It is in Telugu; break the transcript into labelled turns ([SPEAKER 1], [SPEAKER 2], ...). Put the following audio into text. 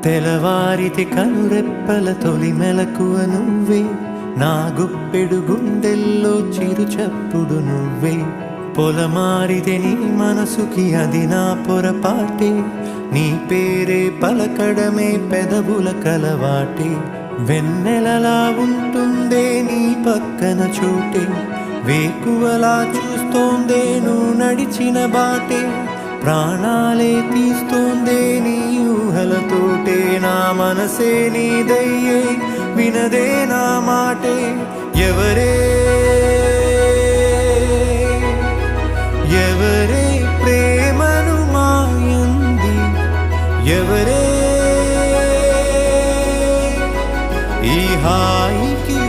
[SPEAKER 1] తెలవారితి కనురెప్పల తొలి మెలకువ నువ్వే, నా గుప్పెడు గుండెల్లో చిరు చప్పుడు నువ్వే. పొలమారితే నీ మనసుకి అది నా పొరపాటే, నీ పేరే పలకడమే పెదవుల కలవాటే. వెన్నెలలా ఉంటుందే నీ పక్కన చోటే, వేకువలా చూస్తోందే నువ్వు నడిచిన బాటే. ప్రాణాలే తీస్తోందే నీ ఊహలతోటే, నా మనసే నీదయ్యే వినదే నా మాటే. ఎవరే ఎవరే ప్రేమను మాయంది, ఎవరే ఈ హాయికి